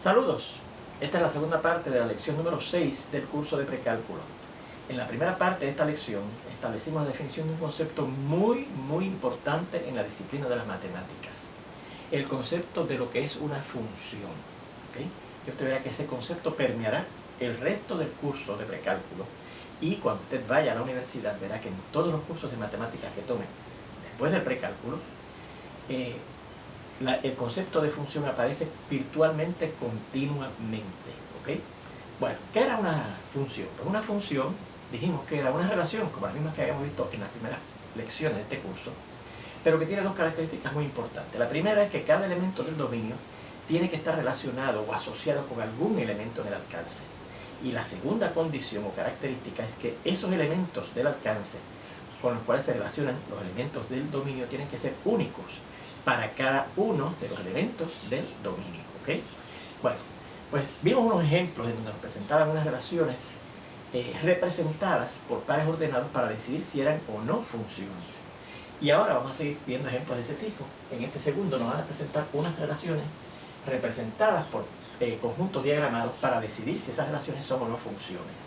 Saludos, esta es la segunda parte de la lección número 6 del curso de precálculo. En la primera parte de esta lección establecimos la definición de un concepto muy importante en la disciplina de las matemáticas. El concepto de lo que es una función. ¿Okay? Y usted verá que ese concepto permeará el resto del curso de precálculo. Y cuando usted vaya a la universidad verá que en todos los cursos de matemáticas que tome después del precálculo, el concepto de función aparece virtualmente continuamente. ¿Okay? Bueno, ¿qué era una función? Pues una función, dijimos que era una relación, como las mismas que habíamos visto en las primeras lecciones de este curso, pero que tiene dos características muy importantes. La primera es que cada elemento del dominio tiene que estar relacionado o asociado con algún elemento en el alcance. Y la segunda condición o característica es que esos elementos del alcance con los cuales se relacionan los elementos del dominio tienen que ser únicos para cada uno de los elementos del dominio. ¿Okay? Bueno, pues vimos unos ejemplos en donde nos presentaban unas relaciones representadas por pares ordenados para decidir si eran o no funciones. Y ahora vamos a seguir viendo ejemplos de ese tipo. En este segundo nos van a presentar unas relaciones representadas por conjuntos diagramados para decidir si esas relaciones son o no funciones.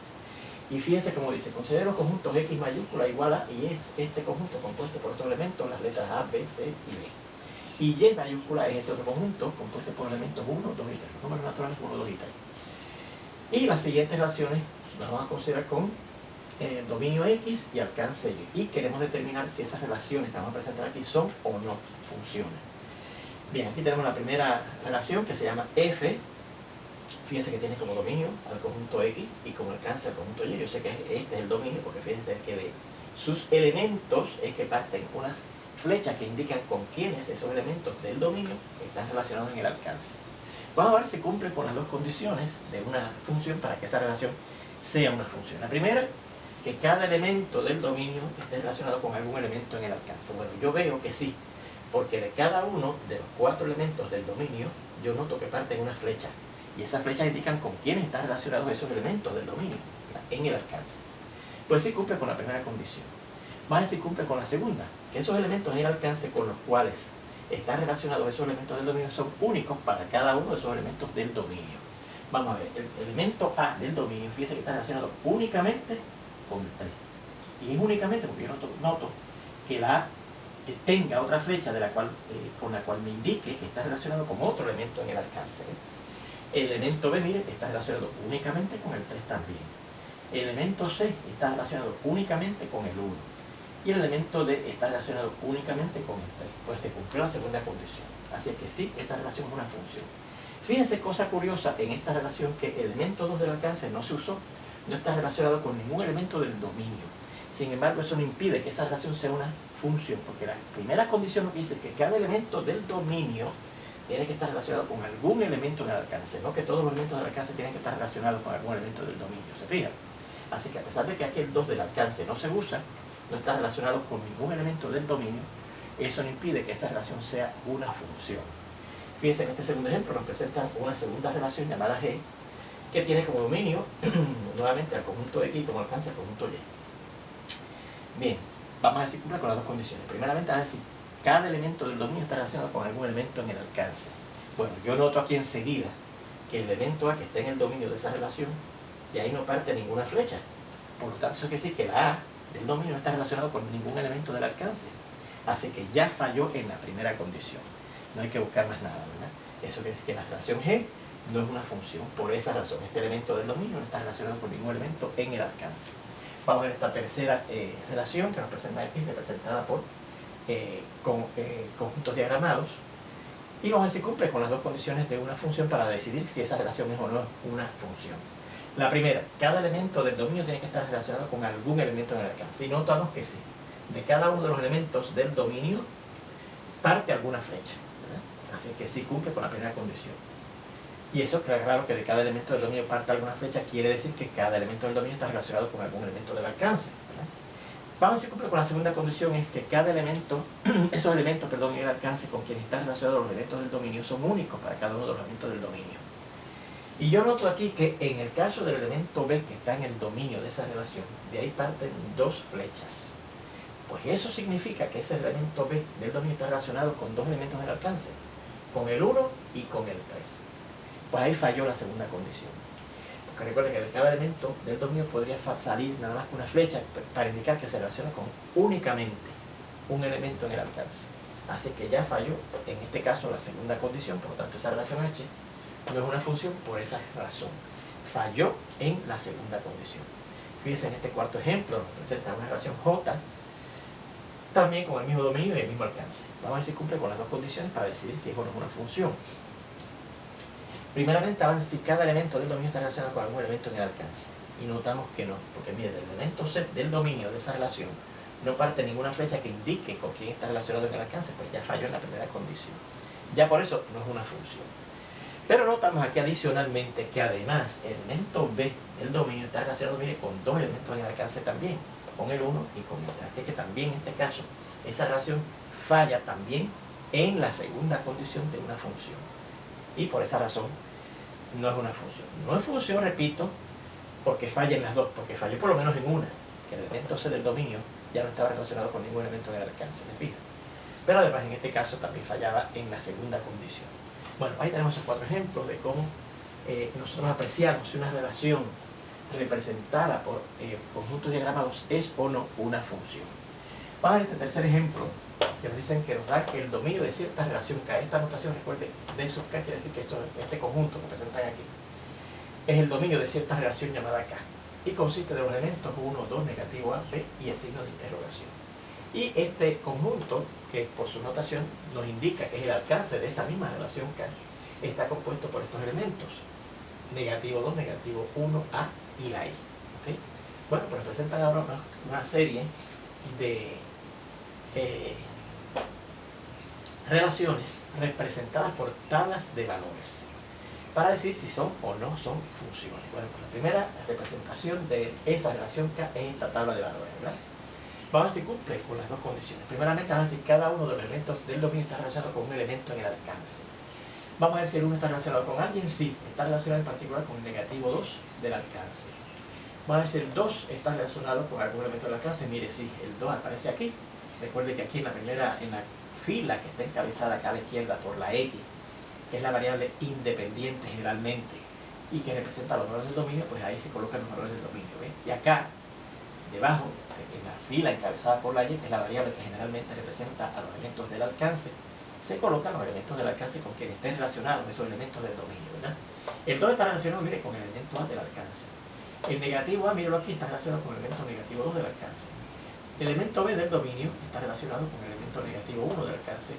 Y fíjense como dice, considere los conjuntos X mayúscula igual a, y es este conjunto compuesto por estos elementos, las letras A, B, C y D. Y Y mayúscula es este otro conjunto compuesto por elementos 1, 2 y 3, números naturales 1, 2 y 3. Y las siguientes relaciones las vamos a considerar con dominio X y alcance Y. Y queremos determinar si esas relaciones que vamos a presentar aquí son o no funciones. Bien, aquí tenemos la primera relación que se llama F. Fíjense que tiene como dominio al conjunto X y como alcance al conjunto Y. Yo sé que este es el dominio porque fíjense que de sus elementos es que parten unas flechas que indican con quiénes esos elementos del dominio están relacionados en el alcance. Vamos a ver si cumple con las dos condiciones de una función para que esa relación sea una función. La primera, que cada elemento del dominio esté relacionado con algún elemento en el alcance. Bueno, yo veo que sí, porque de cada uno de los 4 elementos del dominio, yo noto que parten una flecha. Y esas flechas indican con quiénes están relacionados esos elementos del dominio en el alcance. Pues sí cumple con la primera condición. Vamos a ver si cumple con la segunda, que esos elementos en el alcance con los cuales están relacionados esos elementos del dominio son únicos para cada uno de esos elementos del dominio. Vamos a ver, el elemento A del dominio, fíjense que está relacionado únicamente con el 3. Y es únicamente porque yo noto que la A tenga otra flecha de la cual, con la cual me indique que está relacionado con otro elemento en el alcance. El elemento B, mire, está relacionado únicamente con el 3 también. El elemento C está relacionado únicamente con el 1. Y el elemento D está relacionado únicamente con el 3. Pues se cumplió la segunda condición. Así que sí, esa relación es una función. Fíjense, cosa curiosa en esta relación, que el elemento 2 del alcance no se usó, no está relacionado con ningún elemento del dominio. Sin embargo, eso no impide que esa relación sea una función, porque la primera condición lo que dice es que cada elemento del dominio tiene que estar relacionado con algún elemento en el alcance, no que todos los elementos del alcance tienen que estar relacionados con algún elemento del dominio, ¿se fijan? Así que a pesar de que aquí el 2 del alcance no se usa, no está relacionado con ningún elemento del dominio, eso no impide que esa relación sea una función. Fíjense, en este segundo ejemplo nos presenta una segunda relación llamada G, que tiene como dominio nuevamente al conjunto X y como alcance al conjunto Y. Bien, vamos a ver si cumple con las dos condiciones. Primeramente, a ver si cada elemento del dominio está relacionado con algún elemento en el alcance. Bueno, yo noto aquí enseguida que el elemento A que está en el dominio de esa relación, de ahí no parte ninguna flecha. Por lo tanto, eso quiere decir que la A del dominio no está relacionado con ningún elemento del alcance. Así que ya falló en la primera condición. No hay que buscar más nada, ¿verdad? Eso quiere decir que la relación G no es una función. Por esa razón, este elemento del dominio no está relacionado con ningún elemento en el alcance. Vamos a ver esta tercera relación que nos presenta aquí, representada por conjuntos diagramados. Y vamos a ver si cumple con las dos condiciones de una función para decidir si esa relación es o no una función. La primera, cada elemento del dominio tiene que estar relacionado con algún elemento en el alcance. Y notamos que sí, de cada uno de los elementos del dominio parte alguna flecha, ¿verdad? Así que sí cumple con la primera condición. Y eso, claro, que de cada elemento del dominio parte alguna flecha, quiere decir que cada elemento del dominio está relacionado con algún elemento del alcance, ¿verdad? Vamos a ver si cumple con la segunda condición, es que cada elemento, esos elementos, perdón, en el alcance con quienes están relacionados los elementos del dominio son únicos para cada uno de los elementos del dominio. Y yo noto aquí que en el caso del elemento B que está en el dominio de esa relación, de ahí parten 2 flechas. Pues eso significa que ese elemento B del dominio está relacionado con 2 elementos del alcance, con el 1 y con el 3. pues ahí falló la segunda condición. Porque recuerden que de cada elemento del dominio podría salir nada más que una flecha para indicar que se relaciona con únicamente un elemento en el alcance. Así que ya falló, en este caso, la segunda condición, por lo tanto esa relación H no es una función por esa razón. Falló en la segunda condición. Fíjense en este cuarto ejemplo, nos presenta una relación J, también con el mismo dominio y el mismo alcance. Vamos a ver si cumple con las dos condiciones para decidir si es o no es una función. Primeramente, vamos a ver si cada elemento del dominio está relacionado con algún elemento en el alcance. Y notamos que no, porque mire, del elemento C del dominio de esa relación no parte ninguna flecha que indique con quién está relacionado en el alcance, pues ya falló en la primera condición. Ya por eso no es una función. Pero notamos aquí adicionalmente que además el elemento B del dominio está relacionado, mire, con dos elementos en el alcance también, con el 1 y con el 3. Así que también en este caso esa relación falla también en la segunda condición de una función. Y por esa razón no es una función. No es función, repito, porque falla en las dos, porque falló por lo menos en una, que el elemento C del dominio ya no estaba relacionado con ningún elemento en el alcance, ¿se fija? Pero además en este caso también fallaba en la segunda condición. Bueno, ahí tenemos esos cuatro ejemplos de cómo nosotros apreciamos si una relación representada por conjuntos diagramados es o no una función. Vamos a ver este tercer ejemplo, que nos dicen que nos da que el dominio de cierta relación K. Esta notación, recuerde, de sub K quiere decir que este conjunto que presentan aquí es el dominio de cierta relación llamada K. Y consiste de los elementos 1, 2, negativo A, B y el signo de interrogación. Y este conjunto, que por su notación nos indica que es el alcance de esa misma relación K, está compuesto por estos elementos: negativo 2, negativo 1, A y la I. ¿Okay? Bueno, pues presentan ahora una serie de relaciones representadas por tablas de valores para decir si son o no son funciones. Bueno, pues la primera representación de esa relación K es esta tabla de valores, ¿verdad? Vamos a ver si cumple con las dos condiciones. Primeramente, vamos a ver si cada uno de los elementos del dominio está relacionado con un elemento en el alcance. Vamos a ver si el 1 está relacionado con alguien. Sí, está relacionado en particular con el negativo 2 del alcance. Vamos a ver si el 2 está relacionado con algún elemento del alcance. Mire, sí, el 2 aparece aquí. Recuerde que aquí en la fila que está encabezada acá a la izquierda por la X, que es la variable independiente generalmente y que representa los valores del dominio, pues ahí se colocan los valores del dominio, ¿ves? Y acá, debajo, en la fila encabezada por la Y, que es la variable que generalmente representa a los elementos del alcance, se colocan los elementos del alcance con quienes estén relacionados esos elementos del dominio, ¿verdad? El 2 está relacionado, mire, con el elemento A del alcance. El negativo A, míralo aquí, está relacionado con el elemento negativo 2 del alcance. El elemento B del dominio está relacionado con el elemento negativo 1 del alcance.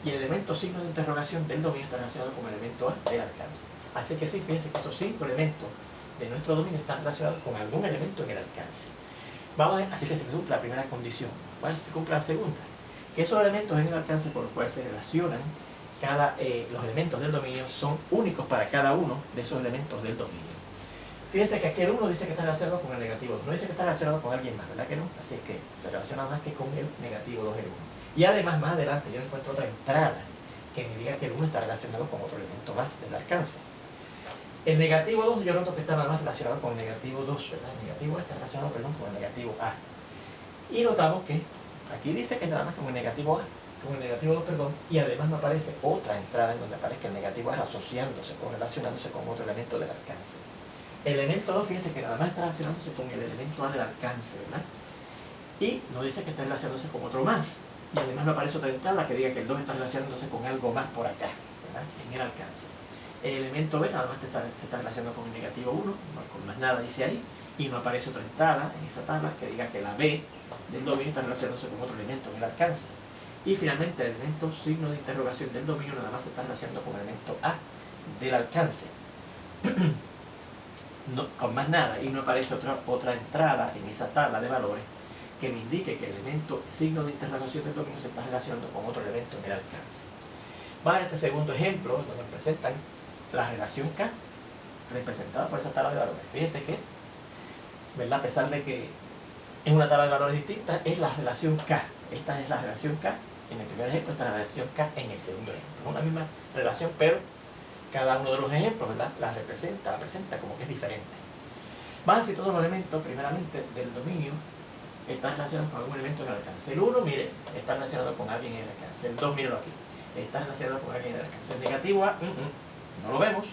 Y el elemento signo de interrogación del dominio está relacionado con el elemento A del alcance. Así que sí, fíjense que esos 5 elementos de nuestro dominio están relacionados con algún elemento en el alcance. Vamos a ver, así que se cumple la primera condición. ¿Cuál se cumple la segunda? Que esos elementos en el alcance por los cuales se relacionan los elementos del dominio son únicos para cada uno de esos elementos del dominio. Fíjense que aquí el 1 dice que está relacionado con el negativo 2, no dice que está relacionado con alguien más, ¿verdad que no? Así es que se relaciona más que con el negativo 2 el 1. Y además, más adelante yo encuentro otra entrada que me diga que el 1 está relacionado con otro elemento más del alcance. El negativo 2 yo noto que está nada más relacionado con el negativo 2, ¿verdad? El negativo A está relacionado, perdón, con el negativo A. Y notamos que aquí dice que nada más con el negativo A, con el negativo 2, perdón, y además no aparece otra entrada en donde aparezca el negativo A asociándose o relacionándose con otro elemento del alcance. El elemento 2, fíjense que nada más está relacionándose con el elemento A del alcance, ¿verdad? Y no dice que está relacionándose con otro más. Y además no aparece otra entrada que diga que el 2 está relacionándose con algo más por acá, ¿verdad? En el alcance. El elemento B nada más se está relacionando con el negativo 1, no con más nada dice ahí, y no aparece otra entrada en esa tabla que diga que la B del dominio está relacionándose con otro elemento en el alcance. Y finalmente el elemento signo de interrogación del dominio nada más se está relacionando con el elemento A del alcance. No, con más nada, y no aparece otra entrada en esa tabla de valores que me indique que el elemento signo de interrogación del dominio se está relacionando con otro elemento en el alcance. Vamos a este segundo ejemplo donde nos presentan la relación K representada por esta tabla de valores. Fíjense que, ¿verdad? A pesar de que es una tabla de valores distinta, es la relación K. Esta es la relación K en el primer ejemplo, esta es la relación K en el segundo ejemplo. Es una misma relación, pero cada uno de los ejemplos, ¿verdad?, la presenta como que es diferente. Vamos a ver si todos los elementos, primeramente, del dominio están relacionados con algún elemento en el alcance. El 1, mire, está relacionado con alguien en el alcance. El 2, míralo aquí, está relacionado con alguien en el alcance. El negativo A, no lo vemos.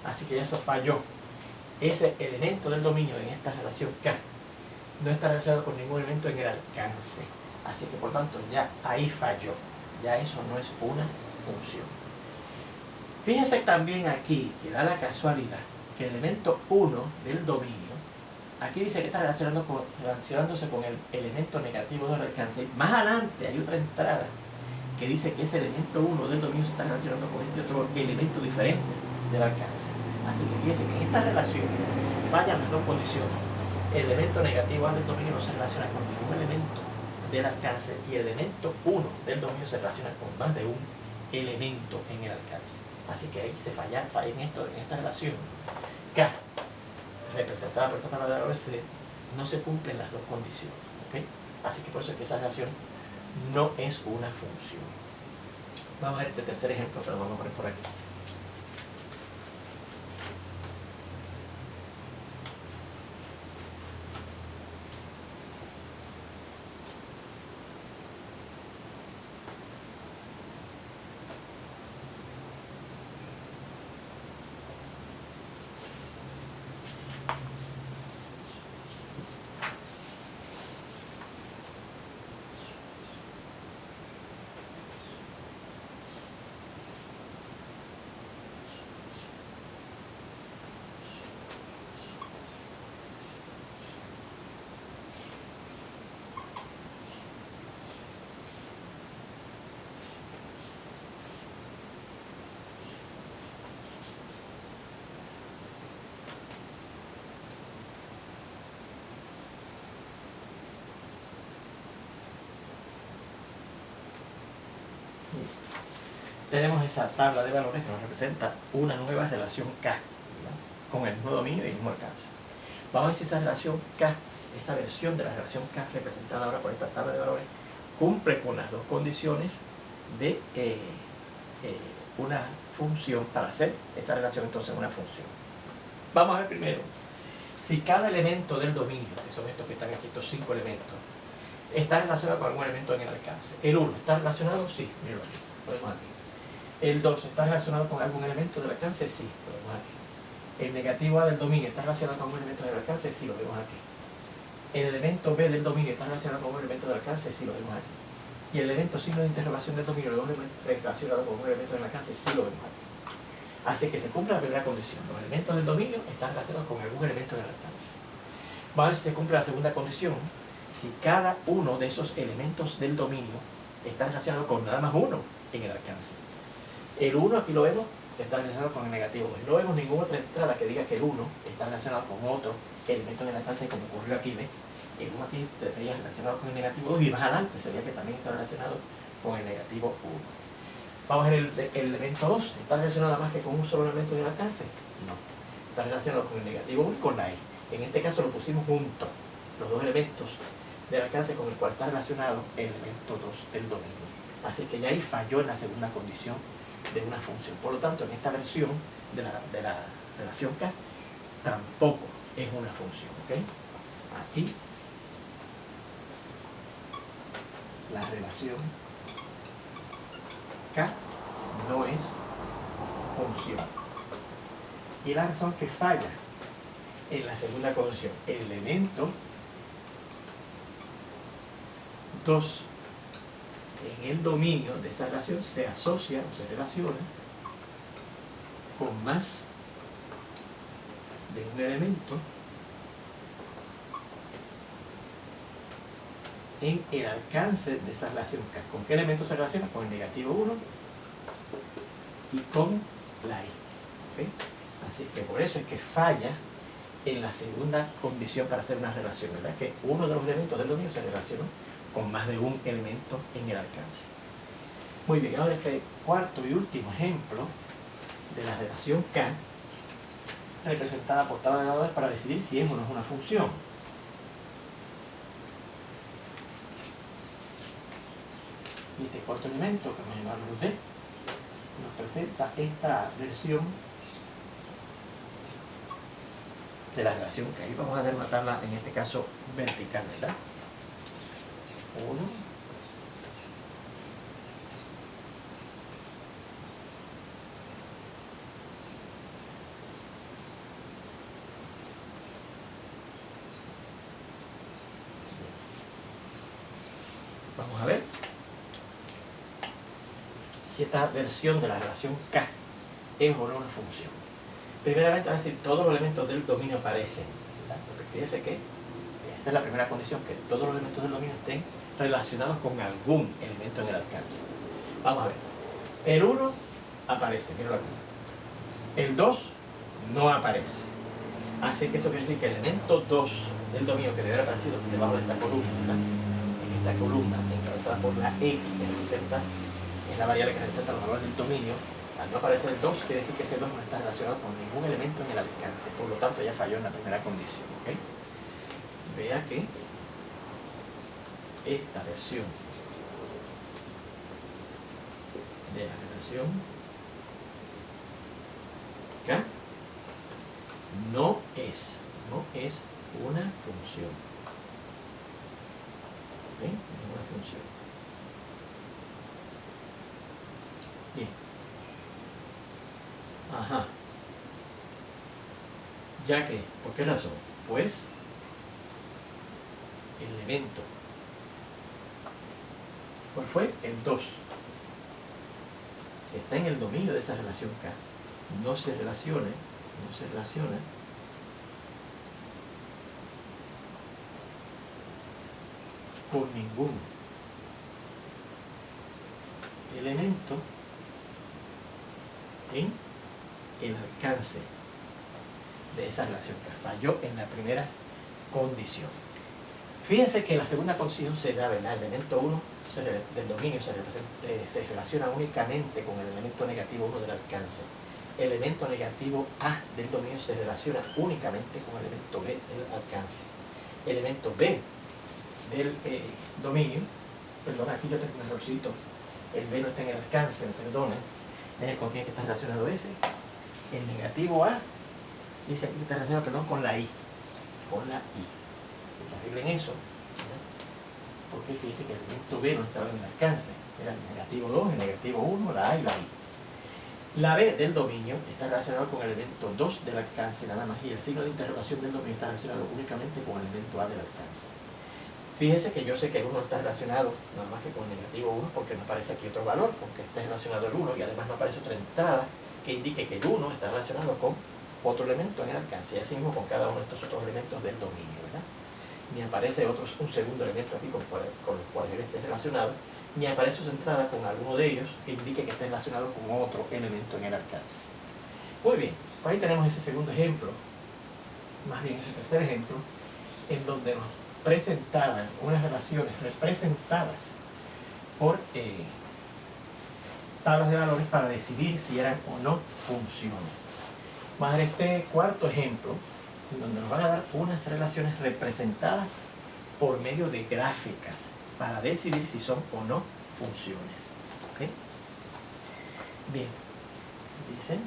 Así que ya eso falló. Ese elemento del dominio en esta relación K no está relacionado con ningún elemento en el alcance. Así que por tanto ya ahí falló. Ya eso no es una función. Fíjense también aquí que da la casualidad que el elemento 1 del dominio, aquí dice que está relacionándose con el elemento negativo del alcance. Más adelante hay otra entrada que dice que ese elemento 1 del dominio se está relacionando con este otro elemento diferente del alcance. Así que fíjense que en esta relación fallan las dos condiciones. El elemento negativo A del dominio no se relaciona con ningún elemento del alcance y el elemento 1 del dominio se relaciona con más de un elemento en el alcance. Así que ahí se falla en esta relación K, representada por esta tabla de valores, no se cumplen las dos condiciones. ¿Okay? Así que por eso es que esa relación no es una función. Vamos a ver este tercer ejemplo, pero lo vamos a poner por aquí. Tenemos esa tabla de valores que nos representa una nueva relación K, ¿verdad? Con el mismo dominio y el mismo alcance. Vamos a ver si esa relación K, esa versión de la relación K representada ahora por esta tabla de valores, cumple con las dos condiciones de una función para hacer esa relación entonces una función. Vamos a ver primero si cada elemento del dominio, que son estos que están aquí, estos 5 elementos, está relacionado con algún elemento en el alcance. El 1 está relacionado, sí, mira aquí, lo vemos aquí. El 2 está relacionado con algún elemento del alcance, sí, lo vemos aquí. El negativo A del dominio está relacionado con un elemento del alcance, sí, lo vemos aquí. El elemento B del dominio está relacionado con un elemento del alcance, sí, lo vemos aquí. Y el elemento signo de interrogación del dominio relacionado con un elemento del alcance, sí, lo vemos aquí. Así que se cumple la primera condición. Los elementos del dominio están relacionados con algún elemento del alcance. Vamos a ver si se cumple la segunda condición. Si cada uno de esos elementos del dominio está relacionado con nada más uno en el alcance. El 1 aquí lo vemos, está relacionado con el negativo 2. No vemos ninguna otra entrada que diga que el 1 está relacionado con otro elemento en el alcance, como ocurrió aquí. ¿Ves? El 1 aquí se veía relacionado con el negativo 2 y más adelante se veía que también está relacionado con el negativo 1. Vamos a ver el elemento 2. ¿Está relacionado nada más que con un solo elemento en el alcance? No. Está relacionado con el negativo 1 y con la E. En este caso lo pusimos juntos, los dos elementos del alcance con el cual está relacionado el elemento 2 del dominio. Así que ya ahí falló en la segunda condición de una función. Por lo tanto, en esta versión de la relación K tampoco es una función. ¿Okay? Aquí la relación K no es función. Y la razón que falla en la segunda condición, el elemento 2 en el dominio de esa relación se asocia o se relaciona con más de un elemento en el alcance de esa relación. ¿Con qué elemento se relaciona? Con el negativo 1 y con la I. ¿Okay? Así que por eso es que falla en la segunda condición para hacer una relación, ¿verdad? Que uno de los elementos del dominio se relaciona con más de un elemento en el alcance. Muy bien, ahora este cuarto y último ejemplo de la relación K, representada por tabla de valores para decidir si es o no es una función. Y este cuarto elemento, que vamos a llamarlo D, nos presenta esta versión de la relación K. Ahí vamos a hacer una tabla, en este caso vertical, ¿verdad? 1, 2, Vamos a ver si esta versión de la relación K es o no una función. Primeramente va a decir todos los elementos del dominio aparecen, ¿verdad? Porque fíjese que esa es la primera condición, que todos los elementos del dominio estén relacionados con algún elemento en el alcance. Vamos a ver. El 1 aparece, míralo aquí. El 2 no aparece. Así que eso quiere decir que el elemento 2 del dominio, que debe haber aparecido debajo de esta columna, ¿verdad? En esta columna encabezada por la X, que representa, es la variable que representa los valores del dominio, al no aparecer el 2, quiere decir que ese 2 no está relacionado con ningún elemento en el alcance. Por lo tanto, ya falló en la primera condición. ¿Okay? Vea que esta versión de la relación K no es una función. ¿Okay? No es una función. Bien. Ajá. Ya que, ¿por qué razón? Pues el elemento, ¿cuál fue? El 2. Está en el dominio de esa relación K. No se relaciona con ningún elemento en el alcance de esa relación K. Falló en la primera condición. Fíjense que la segunda condición se da, ¿verdad? El elemento 1 del dominio se relaciona únicamente con el elemento negativo 1 del alcance. El elemento negativo A del dominio se relaciona únicamente con el elemento B del alcance. El elemento B del dominio, perdón, aquí yo tengo un errorcito, el B no está en el alcance, perdonen, ¿con quién está relacionado ese? El negativo A, dice aquí que está relacionado, perdón, con la I. Así que arreglen eso, ¿verdad? Porque fíjense que el elemento B no estaba en el alcance, era el negativo 2, el negativo 1, la A y la I. La B del dominio está relacionado con el elemento 2 del alcance nada más, y el signo de interrogación del dominio está relacionado únicamente con el elemento A del alcance. Fíjese que yo sé que el 1 está relacionado nada más que con el negativo 1 porque no aparece aquí otro valor, porque está relacionado el 1 y además no aparece otra entrada que indique que el 1 está relacionado con otro elemento en el alcance, y así mismo con cada uno de estos otros elementos del dominio, ¿verdad? Ni aparece un segundo elemento aquí con los cuales él esté relacionado, ni aparece su entrada con alguno de ellos que indique que está relacionado con otro elemento en el alcance. Muy bien, pues ahí tenemos ese segundo ejemplo, más bien ese tercer ejemplo, en donde nos presentaban unas relaciones representadas por tablas de valores para decidir si eran o no funciones. Más en este cuarto ejemplo, en donde nos van a dar unas relaciones representadas por medio de gráficas para decidir si son o no funciones. ¿Okay? Bien, dicen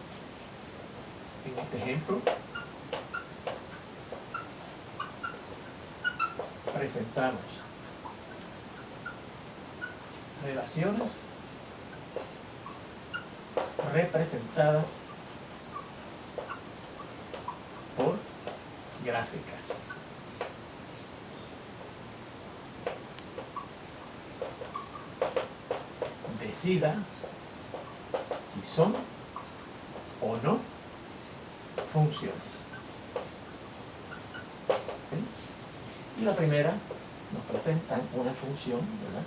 en este ejemplo, presentamos relaciones representadas por gráficas. Decida si son o no funciones. ¿Okay? Y la primera nos presenta una función, ¿verdad?,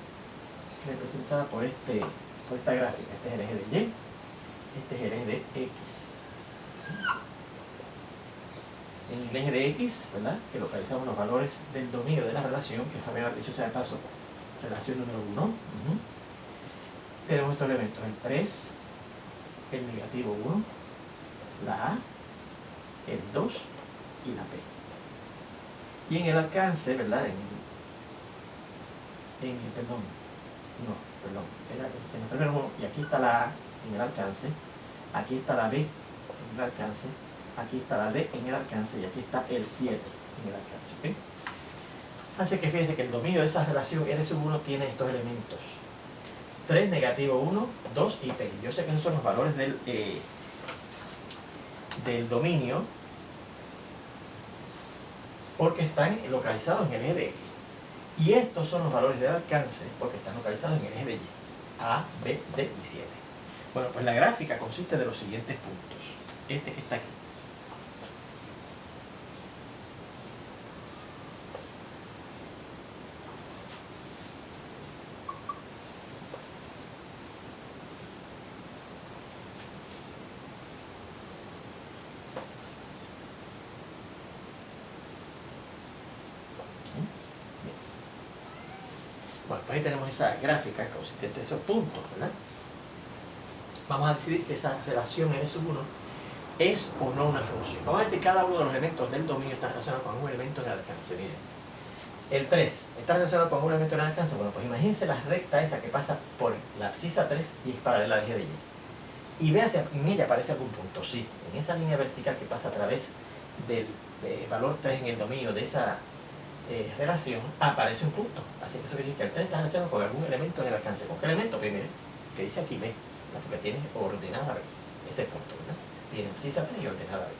representada por esta gráfica. Este es el eje de Y, este es el eje de X. En el eje de X, ¿verdad?, que localizamos los valores del dominio de la relación, que Javier, dicho sea de paso, relación número 1. Tenemos estos elementos, el 3, el negativo 1, la A, el 2 y la P. Y en el alcance, ¿verdad?, y aquí está la A en el alcance, aquí está la B en el alcance, aquí está la D en el alcance y aquí está el 7 en el alcance. ¿Okay? Así que fíjense que el dominio de esa relación R1 tiene estos elementos: 3, negativo 1, 2 y P. Yo sé que esos son los valores del dominio porque están localizados en el eje de X. Y estos son los valores del alcance porque están localizados en el eje de Y. A, B, D y 7. Bueno, pues la gráfica consiste de los siguientes puntos. Este que está aquí. Bueno, pues ahí tenemos esa gráfica consistente de esos puntos, ¿verdad? Vamos a decidir si esa relación N sub 1 es o no una función. Vamos a decir que cada uno de los elementos del dominio está relacionado con un elemento en el alcance. Miren, el 3 está relacionado con un elemento en el alcance. Bueno, pues imagínense la recta esa que pasa por la abscisa 3 y es paralela al eje de Y. Y vea si en ella aparece algún punto. Sí, en esa línea vertical que pasa a través del valor 3 en el dominio de esa relación, aparece un punto. Así que eso quiere decir que el 3 está relacionado con algún elemento en el alcance. ¿Con qué elemento? Primero, que dice aquí B, porque tiene ordenada B, ese punto, ¿verdad? Tiene abscisa 3 y ordenada B.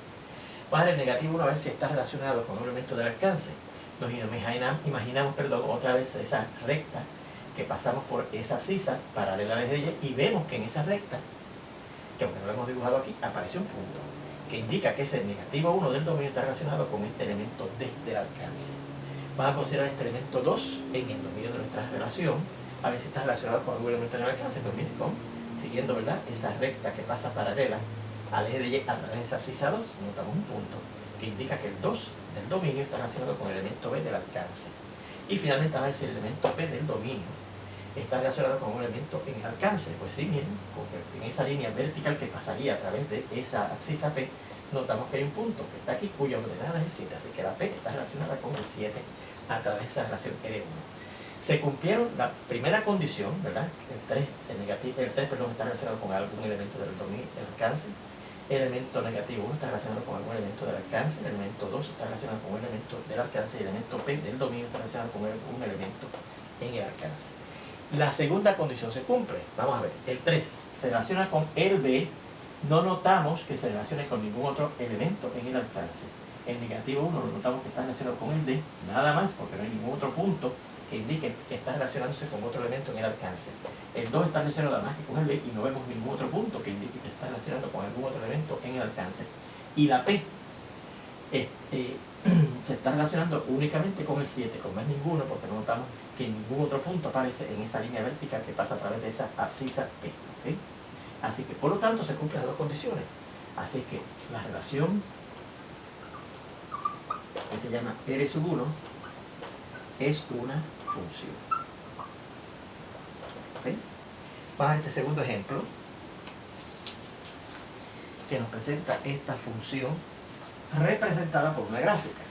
Vamos a ver el negativo 1 a ver si está relacionado con un elemento del alcance. Nos imaginamos, otra vez esa recta que pasamos por esa abscisa paralela al eje de Y y vemos que en esa recta, que aunque no lo hemos dibujado aquí, aparece un punto que indica que ese negativo 1 del dominio está relacionado con este elemento D del alcance. Vamos a considerar este elemento 2 en el dominio de nuestra relación, a ver si está relacionado con algún elemento en el alcance. Pues miren, siguiendo, ¿verdad?, esa recta que pasa paralela al eje de Y a través de esa abscisa 2, notamos un punto que indica que el 2 del dominio está relacionado con el elemento B del alcance. Y finalmente vamos a ver si el elemento B del dominio está relacionado con un elemento en el alcance. Pues sí, miren, en esa línea vertical que pasaría a través de esa abscisa P, notamos que hay un punto que está aquí cuya ordenada es el 7, así que la P está relacionada con el 7 a través de esa relación R1. Se cumplieron la primera condición, ¿verdad? El 3 está relacionado con algún elemento del dominio del alcance. El elemento negativo 1 está relacionado con algún elemento del alcance. El elemento 2 está relacionado con un elemento del alcance. Y el elemento P del dominio está relacionado con un elemento en el alcance. La segunda condición se cumple. Vamos a ver. El 3 se relaciona con el B. No notamos que se relacione con ningún otro elemento en el alcance. El negativo 1 lo notamos que está relacionado con el D, nada más, porque no hay ningún otro punto que indique que está relacionándose con otro elemento en el alcance. El 2 está relacionado nada más que con el B y no vemos ningún otro punto que indique que se está relacionando con algún otro elemento en el alcance. Y la P se está relacionando únicamente con el 7, con más ninguno, porque no notamos que ningún otro punto aparece en esa línea vertical que pasa a través de esa abscisa P. ¿Okay? Así que por lo tanto se cumplen las dos condiciones. Así que la relación que se llama R sub 1 es una función. ¿Okay? Vamos a ver este segundo ejemplo que nos presenta esta función representada por una gráfica.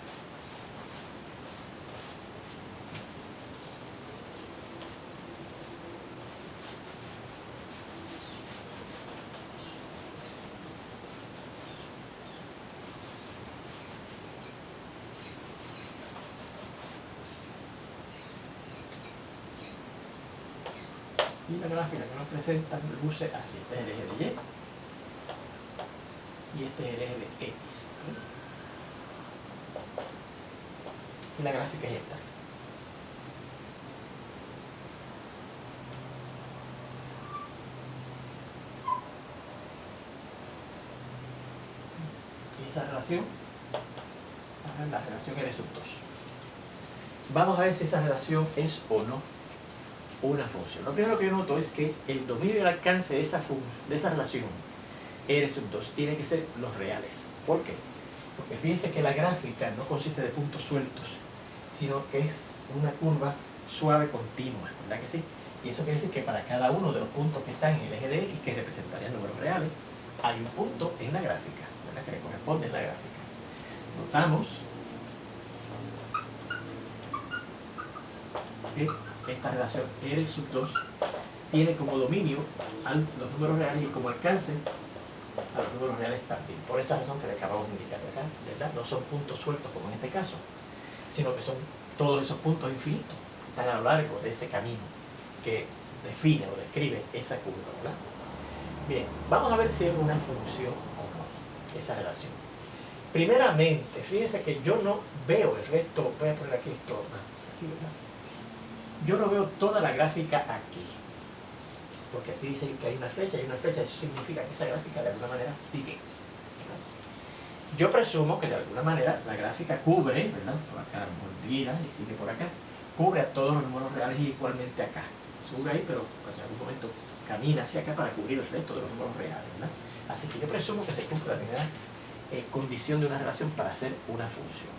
Y la gráfica que nos presenta luce así. Este es el eje de Y y este es el eje de X. ¿Sí? Y la gráfica es esta. Y esa relación, la relación R sub 2. Vamos a ver si esa relación es o no una función. Lo primero que yo noto es que el dominio y el alcance de esa relación R sub 2 tiene que ser los reales. ¿Por qué? Porque fíjense que la gráfica no consiste de puntos sueltos, sino que es una curva suave continua, ¿verdad que sí? Y eso quiere decir que para cada uno de los puntos que están en el eje de X, que representarían números reales, hay un punto en la gráfica, ¿verdad?, que le corresponde en la gráfica. Notamos que esta relación R sub 2 tiene como dominio a los números reales y como alcance a los números reales también. Por esa razón que le acabamos de indicar acá, ¿verdad? No son puntos sueltos como en este caso, sino que son todos esos puntos infinitos, están a lo largo de ese camino que define o describe esa curva, ¿verdad? Bien, vamos a ver si es una función o no, esa relación. Primeramente, fíjense que yo no veo el resto, voy a poner aquí esto, aquí, ¿verdad? yo no veo toda la gráfica aquí. Porque aquí dice que hay una flecha, eso significa que esa gráfica de alguna manera sigue. Yo presumo que de alguna manera la gráfica cubre, ¿verdad? Por acá mordida y sigue por acá, cubre a todos los números reales y igualmente acá. Sube ahí, pero en algún momento camina hacia acá para cubrir el resto de los números reales, ¿verdad? Así que yo presumo que se cumple la primera condición de una relación para hacer una función,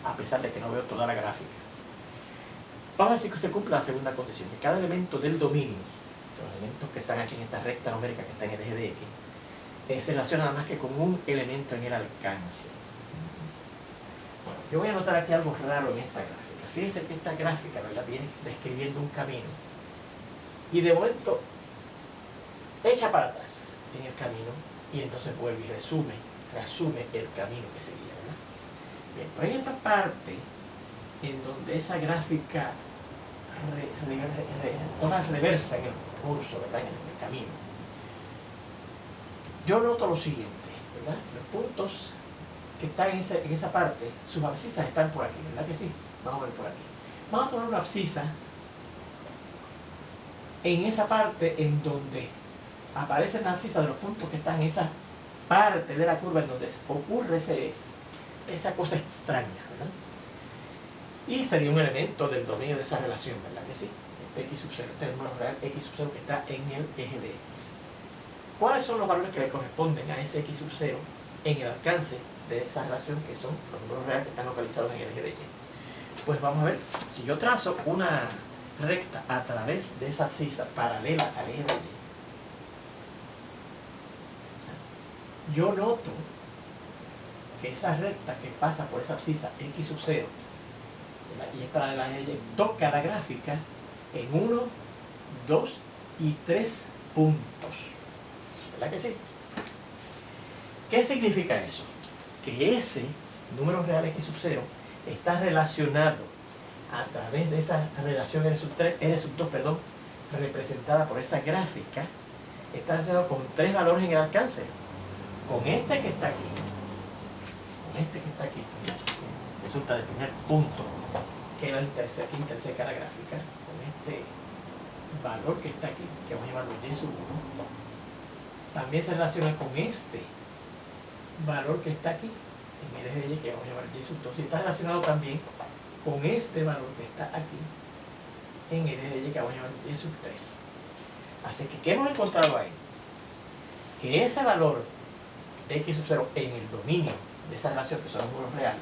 a pesar de que no veo toda la gráfica. Vamos a decir que se cumple la segunda condición, que cada elemento del dominio, los elementos que están aquí en esta recta numérica que está en el eje de X, se relaciona nada más que con un elemento en el alcance. Bueno, yo voy a anotar aquí algo raro en esta gráfica. Fíjense que esta gráfica, ¿verdad?, viene describiendo un camino y de momento echa para atrás en el camino y entonces vuelve y resume el camino que seguía, ¿verdad? Bien, pues en esta parte en donde esa gráfica toma reversa en el curso, ¿verdad?, en el camino, yo noto lo siguiente, ¿verdad? Los puntos que están en esa parte, sus abscisas están por aquí, ¿verdad que sí? Vamos a ver por aquí. Vamos a tomar una abscisa en esa parte en donde aparecen las abscisas de los puntos que están en esa parte de la curva en donde ocurre esa cosa extraña, ¿verdad? Y sería un elemento del dominio de esa relación, ¿verdad que sí? Este X sub 0, este número real X sub 0 que está en el eje de X. ¿Cuáles son los valores que le corresponden a ese X sub 0 en el alcance de esa relación, que son los números reales que están localizados en el eje de Y? Pues vamos a ver, si yo trazo una recta a través de esa abscisa paralela al eje de Y, yo noto que esa recta que pasa por esa abscisa X sub 0, ¿verdad?, y es paralela al eje de Y, toca la gráfica en 1, 2 y 3 puntos. ¿Verdad que sí? ¿Qué significa eso? Que ese número real X sub 0 está relacionado a través de esa relación R sub 2, representada por esa gráfica, está relacionado con 3 valores en el alcance. Con este que está aquí, que resulta del primer punto que interseca la gráfica, con este valor que está aquí, que vamos a llamarlo Y sub 1, también se relaciona con este valor que está aquí en el eje de Y, que vamos a llamar Y sub 2, y está relacionado también con este valor que está aquí en el eje de Y, que vamos a llamar Y sub 3. Así que, ¿qué hemos encontrado ahí? Que ese valor de X sub 0 en el dominio de esa relación, que son los números reales,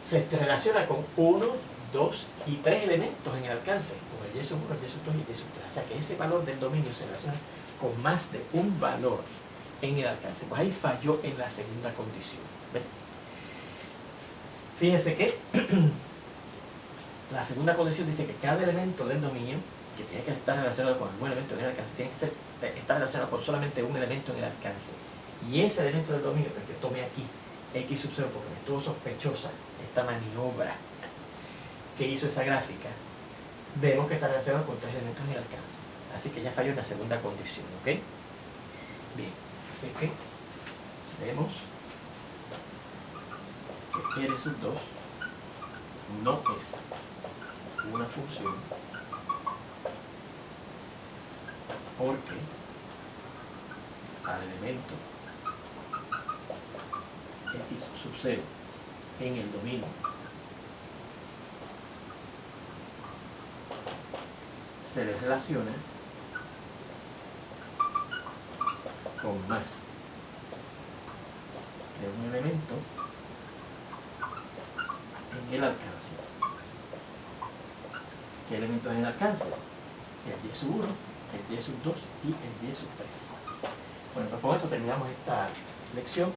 se relaciona con 1, 2 y 3 elementos en el alcance, con el Y sub 1, el Y sub 2 y el Y sub 3. O sea que ese valor del dominio se relaciona con más de un valor en el alcance. Pues ahí falló en la segunda condición. ¿Ven? Fíjense que la segunda condición dice que cada elemento del dominio, que tiene que estar relacionado con algún elemento en el alcance, tiene que estar relacionado con solamente un elemento en el alcance. Y ese elemento del dominio, que tomé aquí, X sub 0, porque me estuvo sospechosa esta maniobra que hizo esa gráfica, vemos que está relacionado con 3 elementos en el alcance. Así que ya falló en la segunda condición, ¿ok? Bien, así que vemos que R sub 2 no es una función porque al elemento X sub 0 en el dominio se le relaciona con más de un elemento en el alcance. ¿Qué elemento es el alcance? El Y sub 1, el Y sub 2 y el Y sub 3. Bueno, pues con esto terminamos esta lección.